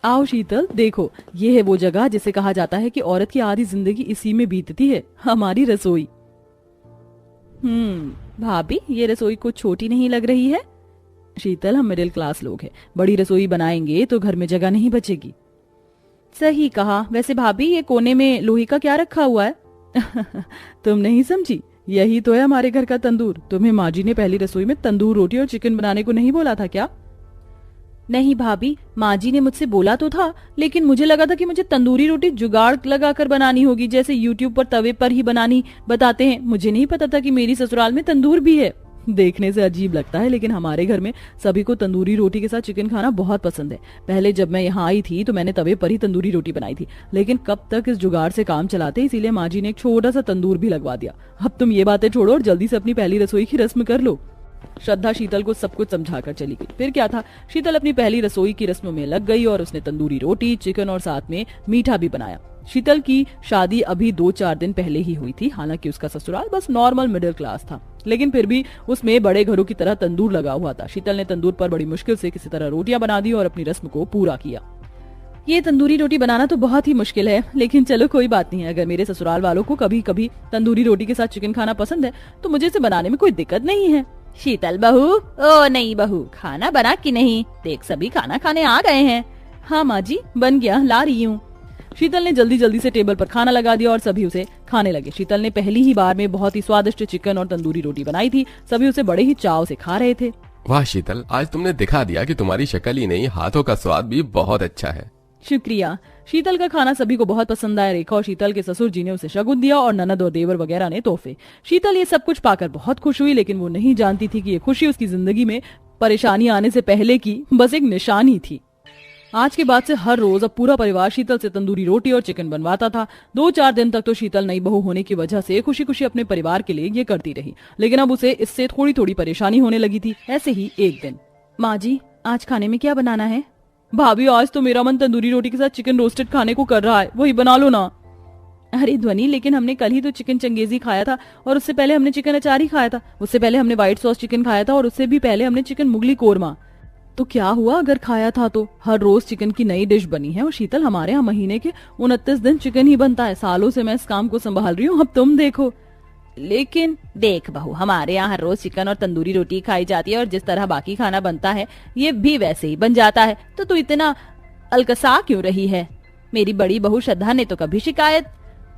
आओ शीतल, देखो ये है वो जगह जिसे कहा जाता है कि औरत की आधी जिंदगी इसी में बीतती है, हमारी रसोई। भाभी, ये रसोई कुछ छोटी नहीं लग रही है। शीतल, हम मिडिल क्लास लोग हैं, बड़ी रसोई बनाएंगे तो घर में जगह नहीं बचेगी। सही कहा। वैसे भाभी, ये कोने में लोहे का क्या रखा हुआ है? तुम नहीं समझी, यही तो है हमारे घर का तंदूर। तुम्हें माँ जी ने पहली रसोई में तंदूर रोटी और चिकन बनाने को नहीं बोला था क्या? नहीं भाभी, माँ जी ने मुझसे बोला तो था, लेकिन मुझे लगा था कि मुझे तंदूरी रोटी जुगाड़ लगाकर बनानी होगी, जैसे यूट्यूब पर तवे पर ही बनानी बताते हैं। मुझे नहीं पता था कि मेरी ससुराल में तंदूर भी है। देखने से अजीब लगता है, लेकिन हमारे घर में सभी को तंदूरी रोटी के साथ चिकन खाना बहुत पसंद है। पहले जब मैं यहाँ आई थी तो मैंने तवे पर ही तंदूरी रोटी बनाई थी, लेकिन कब तक इस जुगाड़ से काम चलाते, इसीलिए माँ जी ने एक छोटा सा तंदूर भी लगवा दिया। अब तुम ये बातें छोड़ो और जल्दी से अपनी पहली रसोई की रस्म कर लो। श्रद्धा शीतल को सब कुछ समझाकर चली गई। फिर क्या था, शीतल अपनी पहली रसोई की रस्म में लग गई और उसने तंदूरी रोटी, चिकन और साथ में मीठा भी बनाया। शीतल की शादी अभी 2-4 दिन पहले ही हुई थी। हालांकि उसका ससुराल बस नॉर्मल मिडिल क्लास था, लेकिन फिर भी उसमें बड़े घरों की तरह तंदूर लगा हुआ था। शीतल ने तंदूर पर बड़ी मुश्किल से किसी तरह रोटियां बना दी और अपनी रस्म को पूरा किया। ये तंदूरी रोटी बनाना तो बहुत ही मुश्किल है, लेकिन चलो कोई बात नहीं है। अगर मेरे ससुराल वालों को कभी कभी तंदूरी रोटी के साथ चिकन खाना पसंद है तो मुझे इसे बनाने में कोई दिक्कत नहीं है। शीतल बहू, ओ नहीं बहू, खाना बना कि नहीं? देख, सभी खाना खाने आ गए हैं। हाँ माँ जी, बन गया, ला रही हूँ। शीतल ने जल्दी जल्दी से टेबल पर खाना लगा दिया और सभी उसे खाने लगे। शीतल ने पहली ही बार में बहुत ही स्वादिष्ट चिकन और तंदूरी रोटी बनाई थी। सभी उसे बड़े ही चाव से खा रहे थे। वाह शीतल, आज तुमने दिखा दिया कि तुम्हारी शक्ल ही नहीं, हाथों का स्वाद भी बहुत अच्छा है। शुक्रिया। शीतल का खाना सभी को बहुत पसंद आया। रेखा और शीतल के ससुर जी ने उसे शगुन दिया और ननद और देवर वगैरह ने तोहफे। शीतल ये सब कुछ पाकर बहुत खुश हुई, लेकिन वो नहीं जानती थी कि ये खुशी उसकी जिंदगी में परेशानी आने से पहले की बस एक निशानी थी। आज के बाद से हर रोज अब पूरा परिवार शीतल से तंदूरी रोटी और चिकन बनवाता था। 2-4 दिन तक तो शीतल नई बहू होने की वजह से खुशी खुशी अपने परिवार के लिए ये करती रही, लेकिन अब उसे इससे थोड़ी थोड़ी परेशानी होने लगी थी। ऐसे ही एक दिन, माँ जी, आज खाने में क्या बनाना है? भाभी, आज तो मेरा मन तंदूरी रोटी के साथ चिकन रोस्टेड खाने को कर रहा है, वही बना लो ना। अरे ध्वनि, लेकिन हमने कल ही तो चिकन चंगेजी खाया था और उससे पहले हमने चिकन अचारी खाया था, उससे पहले हमने व्हाइट सॉस चिकन खाया था और उससे भी पहले हमने चिकन मुगली कोरमा। तो क्या हुआ अगर खाया था तो? हर रोज चिकन की नई डिश बनी है और शीतल, हमारे यहाँ महीने के 29 दिन चिकन ही बनता है। सालों से मैं इस काम को संभाल रही हूँ, अब तुम देखो। लेकिन देख बहू, हमारे यहाँ हर रोज चिकन और तंदूरी रोटी खाई जाती है और जिस तरह बाकी खाना बनता है ये भी वैसे ही बन जाता है, तो तू इतना अलकसा क्यों रही है? मेरी बड़ी बहू श्रद्धा ने तो कभी शिकायत।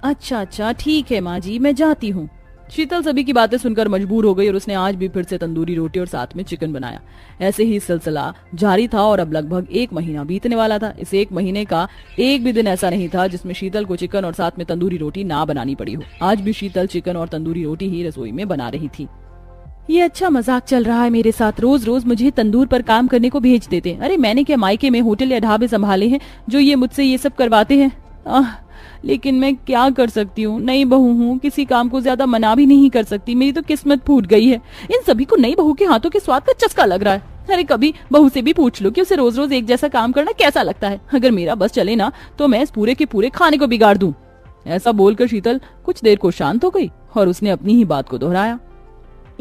अच्छा, ठीक है माँ जी, मैं जाती हूँ। शीतल सभी की बातें सुनकर मजबूर हो गई और उसने आज भी फिर से तंदूरी रोटी और साथ में चिकन बनाया। ऐसे ही सिलसिला जारी था और अब लगभग 1 महीना बीतने वाला था। इस 1 महीने का एक भी दिन ऐसा नहीं था जिसमें शीतल को चिकन और साथ में तंदूरी रोटी ना बनानी पड़ी हो। आज भी शीतल चिकन और तंदूरी रोटी ही रसोई में बना रही थी। ये अच्छा मजाक चल रहा है मेरे साथ, रोज रोज मुझे तंदूर पर काम करने को भेज देते। अरे मैंने क्या मायके में होटल या ढाबे संभाले हैं जो ये मुझसे ये सब करवाते हैं? लेकिन मैं क्या कर सकती हूँ, नई बहू हूँ, किसी काम को ज्यादा मना भी नहीं कर सकती। मेरी तो किस्मत फूट गई है। इन सभी को नई बहू के हाथों के स्वाद का चस्का लग रहा है। अरे कभी बहू से भी पूछ लो कि उसे रोज रोज एक जैसा काम करना कैसा लगता है। अगर मेरा बस चले ना तो मैं इस पूरे के पूरे खाने को बिगाड़ दूं। ऐसा बोलकर शीतल कुछ देर को शांत हो गई और उसने अपनी ही बात को दोहराया।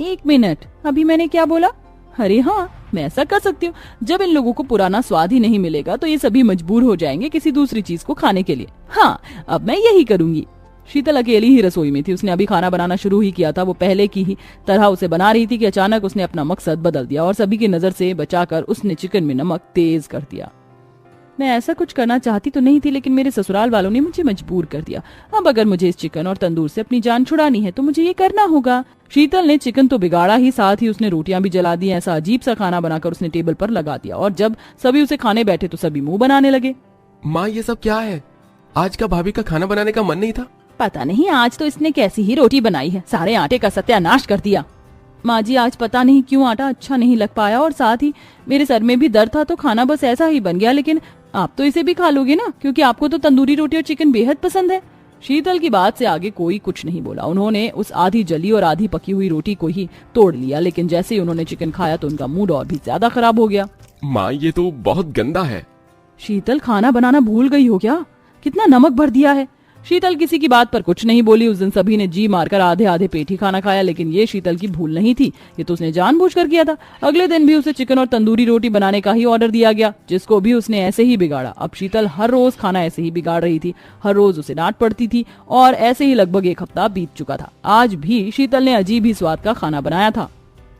1 मिनट, अभी मैंने क्या बोला? अरे हाँ, मैं ऐसा कर सकती हूँ। जब इन लोगों को पुराना स्वाद ही नहीं मिलेगा तो ये सभी मजबूर हो जाएंगे किसी दूसरी चीज को खाने के लिए। हाँ, अब मैं यही करूंगी। शीतल अकेली ही रसोई में थी। उसने अभी खाना बनाना शुरू ही किया था। वो पहले की ही तरह उसे बना रही थी कि अचानक उसने अपना मकसद बदल दिया और सभी की नजर से बचाकर उसने चिकन में नमक तेज कर दिया। मैं ऐसा कुछ करना चाहती तो नहीं थी, लेकिन मेरे ससुराल वालों ने मुझे मजबूर कर दिया। अब अगर मुझे इस चिकन और तंदूर से अपनी जान छुड़ानी है तो मुझे ये करना होगा। शीतल ने चिकन तो बिगाड़ा ही, साथ ही उसने रोटियां भी जला दी। ऐसा अजीब सा खाना बनाकर उसने टेबल पर लगा दिया और जब सभी उसे खाने बैठे तो सभी मुंह बनाने लगे। माँ, ये सब क्या है? आज का भाभी का खाना बनाने का मन नहीं था? पता नहीं, आज तो इसने कैसी ही रोटी बनाई है, सारे आटे का सत्यानाश कर दिया। माँ जी, आज पता नहीं क्यों आटा अच्छा नहीं लग पाया और साथ ही मेरे सर में भी दर्द था तो खाना बस ऐसा ही बन गया। लेकिन आप तो इसे भी खा लोगे ना, क्योंकि आपको तो तंदूरी रोटी और चिकन बेहद पसंद है। शीतल की बात से आगे कोई कुछ नहीं बोला। उन्होंने उस आधी जली और आधी पकी हुई रोटी को ही तोड़ लिया, लेकिन जैसे ही उन्होंने चिकन खाया तो उनका मूड और भी ज्यादा खराब हो गया। माँ, ये तो बहुत गंदा है। शीतल, खाना बनाना भूल गई हो क्या? कितना नमक भर दिया है। शीतल किसी की बात पर कुछ नहीं बोली। उस दिन सभी ने जी मारकर आधे आधे पेट ही खाना खाया, लेकिन ये शीतल की भूल नहीं थी, ये तो उसने जानबूझकर किया था। अगले दिन भी उसे चिकन और तंदूरी रोटी बनाने का ही ऑर्डर दिया गया, जिसको भी उसने ऐसे ही बिगाड़ा। अब शीतल हर रोज खाना ऐसे ही बिगाड़ रही थी, हर रोज उसे डांट पड़ती थी और ऐसे ही लगभग एक हफ्ता बीत चुका था। आज भी शीतल ने अजीब ही स्वाद का खाना बनाया था।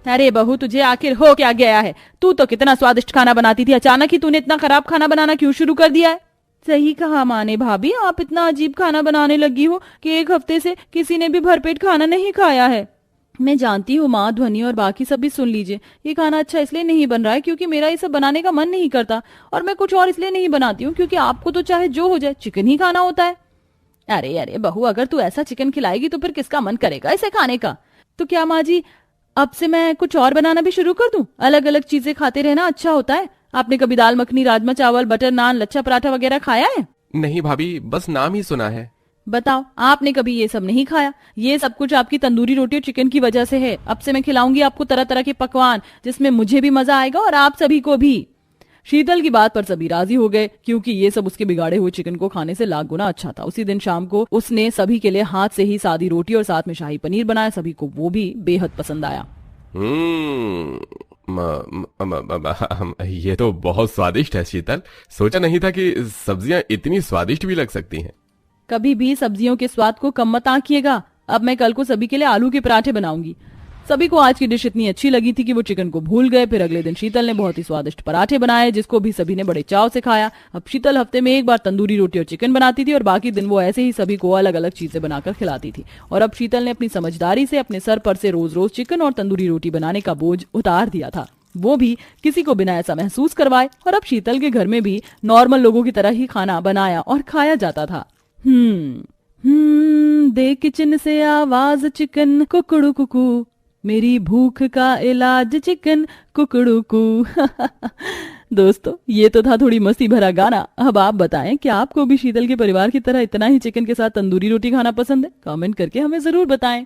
अरे बहू, तुझे आखिर हो क्या गया है? तू तो कितना स्वादिष्ट खाना बनाती थी, अचानक ही तूने इतना खराब खाना बनाना क्यों शुरू कर दिया है? सही कहा माँ ने भाभी, आप इतना अजीब खाना बनाने लगी हो कि एक हफ्ते से किसी ने भी भरपेट खाना नहीं खाया है। मैं जानती हूँ माँ, ध्वनि और बाकी सब भी सुन लीजिए। ये खाना अच्छा इसलिए नहीं बन रहा है क्योंकि मेरा ये सब बनाने का मन नहीं करता, और मैं कुछ और इसलिए नहीं बनाती हूँ क्योंकि आपको तो चाहे जो हो जाए चिकन ही खाना होता है। अरे अरे बहू, अगर तू ऐसा चिकन खिलाएगी तो फिर किसका मन करेगा इसे खाने का? तो क्या माँ जी, अब से मैं कुछ और बनाना भी शुरू कर दूं? अलग अलग चीजें खाते रहना अच्छा होता है। आपने कभी दाल मखनी, राजमा चावल, बटर नान, लच्छा पराठा वगैरह खाया है? नहीं भाभी, बस नाम ही सुना है। बताओ, आपने कभी ये सब नहीं खाया? ये सब कुछ आपकी तंदूरी रोटी और चिकन की वजह से है। अब से मैं खिलाऊंगी आपको तरह तरह के पकवान, जिसमें मुझे भी मजा आएगा और आप सभी को भी। शीतल की बात पर सभी राजी हो गए क्योंकि ये सब उसके बिगाड़े हुए चिकन को खाने से लाख गुना अच्छा था। उसी दिन शाम को उसने सभी के लिए हाथ से ही सादी रोटी और साथ में शाही पनीर बनाया। सभी को वो भी बेहद पसंद आया। ये तो बहुत स्वादिष्ट है शीतल। सोचा नहीं था कि सब्जियां इतनी स्वादिष्ट भी लग सकती हैं। कभी भी सब्जियों के स्वाद को कम मत आंकिएगा। अब मैं कल को सभी के लिए आलू के पराठे बनाऊंगी। सभी को आज की डिश इतनी अच्छी लगी थी कि वो चिकन को भूल गए। फिर अगले दिन शीतल ने बहुत ही स्वादिष्ट पराठे बनाए, जिसको भी सभी ने बड़े चाव से खाया। अब शीतल हफ्ते में एक बार तंदूरी रोटी और चिकन बनाती थी और बाकी दिन वो ऐसे ही सभी को अलग अलग चीजें बनाकर खिलाती थी। और अब शीतल ने अपनी समझदारी से अपने सर पर से रोज रोज चिकन और तंदूरी रोटी बनाने का बोझ उतार दिया था, वो भी किसी को बिना ऐसा महसूस करवाए। और अब शीतल के घर में भी नॉर्मल लोगों की तरह ही खाना बनाया और खाया जाता था। दे किचन से आवाज चिकन कुकड़ू कुकू, मेरी भूख का इलाज चिकन कुकड़ू कू। दोस्तों, ये तो था थोड़ी मस्ती भरा गाना। अब आप बताएं कि आपको भी शीतल के परिवार की तरह इतना ही चिकन के साथ तंदूरी रोटी खाना पसंद है? कमेंट करके हमें जरूर बताएं।